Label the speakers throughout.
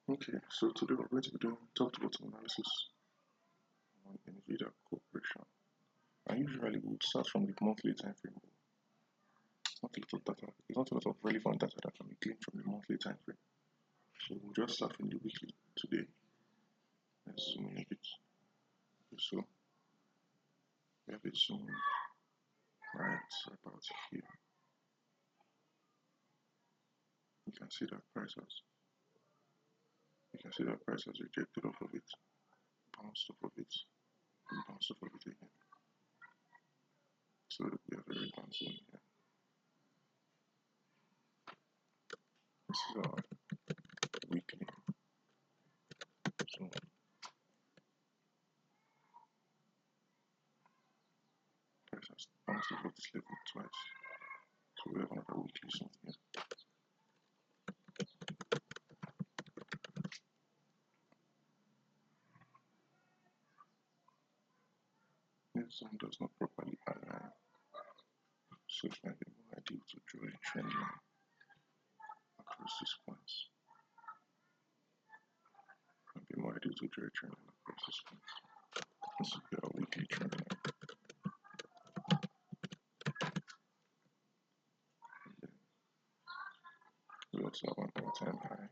Speaker 1: Okay, so today we're going to be doing top to bottom analysis on Nvidia Corporation. And usually we would start from the monthly time frame. It's not a lot of data, it's not a lot of relevant data that can be gleaned from the monthly time frame. So we'll just start from the weekly today. Let's zoom in a bit. Okay, so we have a zoom right about here. You can see that price has rejected off of it, bounced off of it, and bounced off of it again. So we have a red band zone here. This is our weekly zone. Price has bounced off of this level twice. So we have another weekly zone here. This zone does not properly align, so it might be more ideal to draw a trend line across these points. It might be more ideal to draw a trend line across these points. This will be our weekly trend line. And then we also have an all-time high.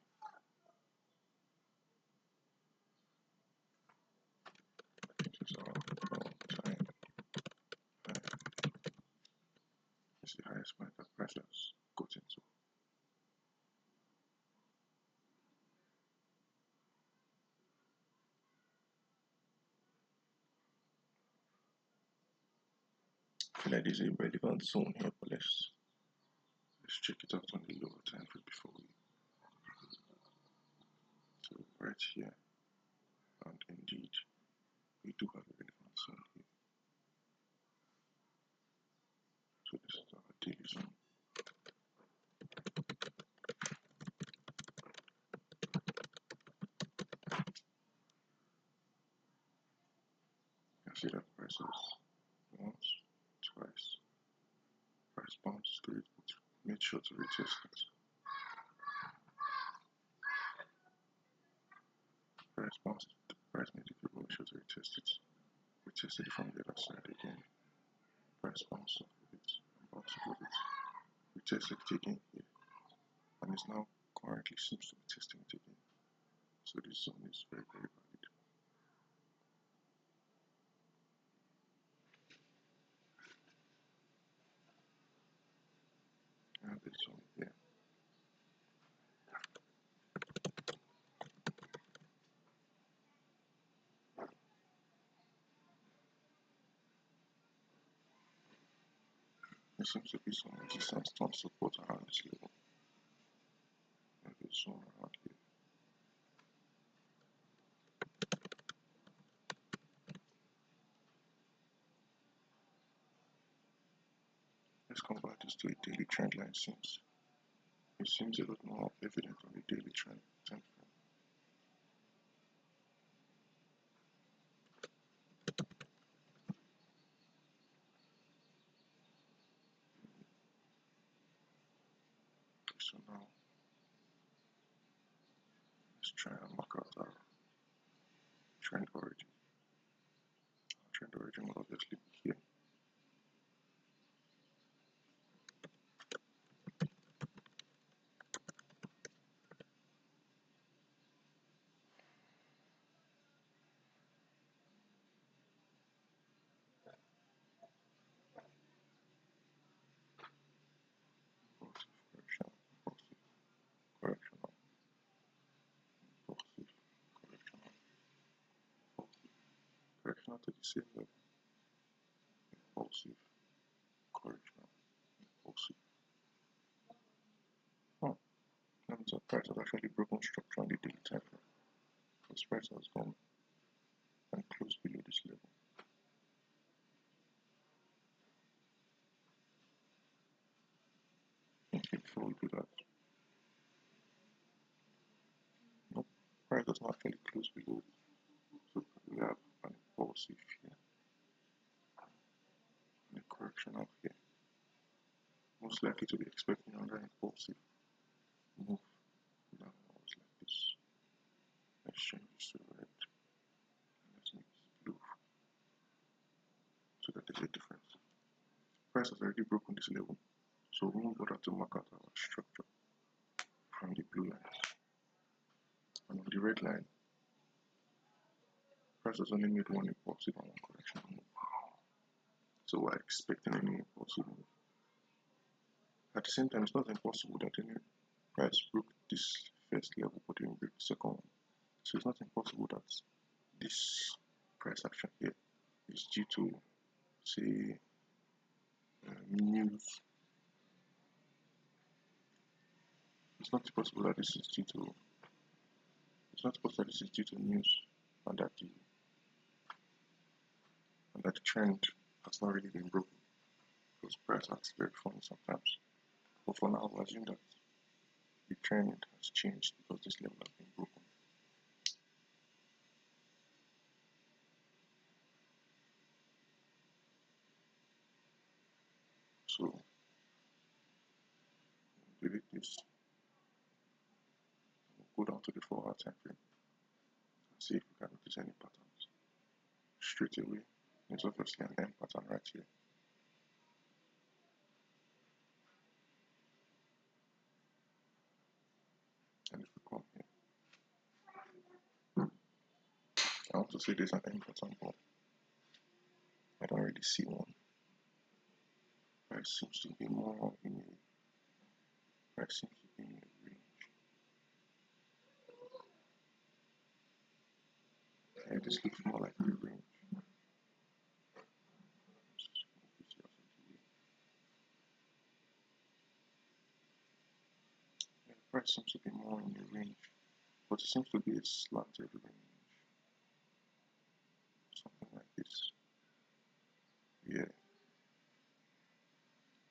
Speaker 1: This is our all-time high. It's the highest point that price has gotten to. I feel like there's a relevant zone here, but let's check it out on the lower time frame before we. So right here, and indeed, we do have a relevant zone here. So this is our daily zone. You can see that price has once, twice, price bounced to it, but made sure to retest it. Price bounced, price made it, but made sure to retest it. Retested it from the other side again. Price bounced off of it, and bounced off of it. Retested it again here, and it's now currently seems to be testing it again. So this zone is very, very valid. And this zone here. There seems to be some resistance to support around this level. And this zone around here. Let's convert this to a daily trend line since it seems a lot more evident on the daily trend time frame. Okay, so now let's try and mark out our trend origin. Our trend origin will obviously be here. Correctional, impulsive, correctional, correctional to the same level, impulsive, correctional, impulsive. Oh, that means our price has actually broken structure on the daily time frame. Because price has gone and closed below this level. Okay, before we do that, nope, price does not actually close below it. So we have an impulsive here, and a correctional here. Most likely to be expecting another impulsive move downwards like this. price has already broken this level, so we won't bother to mark out our structure from the blue line. And on the red line, price has only made one impulsive and one correction move. So we're expecting any impulsive move. At the same time, it's not impossible that any price broke this first level but didn't break the second one. So it's not impossible that this price action here is due to, say, news. It's not possible that this is due to. It's not possible that this is due to news, and that the trend has not really been broken. Because price acts very funny sometimes. But for now, we'll assume that the trend has changed because this level has been broken. So delete this. We'll go down to the 4-hour time frame and see if we can notice any patterns. Straight away, there's obviously an M pattern right here. And if we come here, I want to say there's an M pattern, but I don't really see one. Price seems to be more in a range. Yeah, this looks more like a range. Yeah, price seems to be more in a range, but it seems to be a slanted range. Something like this. Yeah.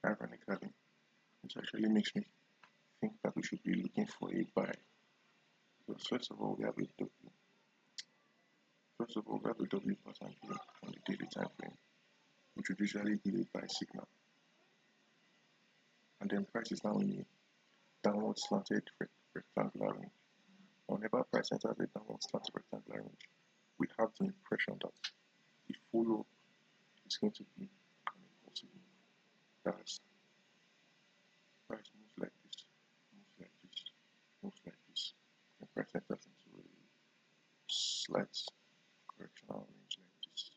Speaker 1: Ironically, it actually makes me think that we should be looking for a buy. Because first of all, we have a W. First of all, we have a W pattern here on the daily time frame, which would usually be a buy signal. And then price is now in a downward slanted rectangular range. Whenever price enters a downward slanted rectangular range, we have the impression that the follow is going to be an impulsive move. That's price moves like this, moves like this, moves like this, and price enters into a slight correctional range like this.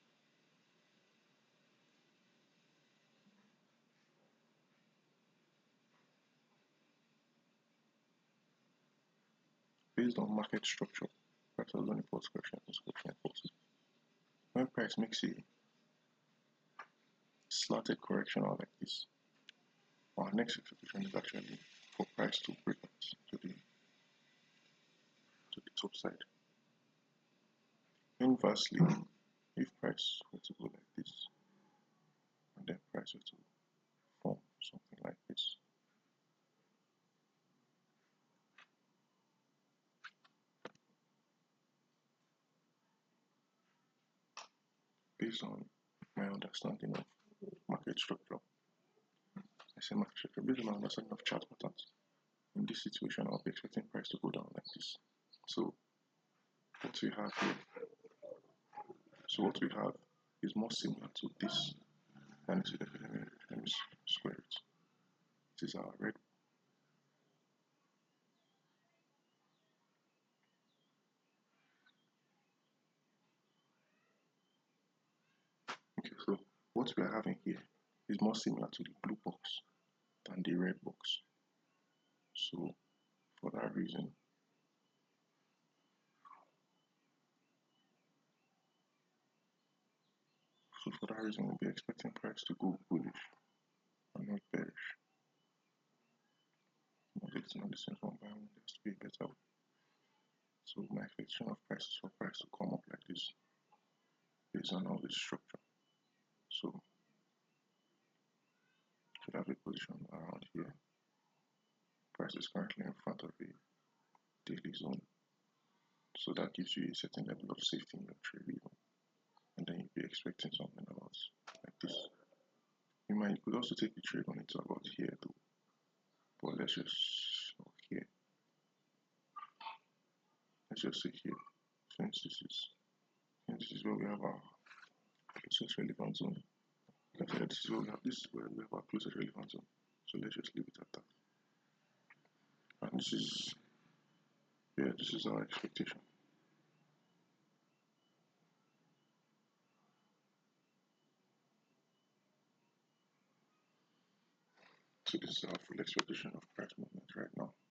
Speaker 1: Based on market structure, price has only pulse correction and correction impulses. When price makes a slanted correctional like this, our next expectation is actually for price to break out to the top side. Inversely, if price were to go like this, and then price were to form something like this, based on my understanding of market structure, I say market structure, based on my understanding of chart patterns, in this situation, I'll be expecting price to go down like this. So what we have here, is more similar to this. And let me square it. This is our red. Okay, so what we are having here is more similar to the blue box than the red box. So for that reason, we'll be expecting price to go bullish and not bearish. It's not the same one, but there has to be a better way. So my expectation of price is for price to come up like this based on all this structure. So should have a position around here. Price is currently in front of a daily zone. So that gives you a certain level of safety in your trade even. And then you'll be expecting something about like this. You could also take the trade on it about here too. But let's just here. Let's just say here. Since this is where we have our closest relevant zone. Like I said, this is where we have our closest relevant zone. So let's just leave it at that. And this is our expectation. So this is our full expectation of price movement right now.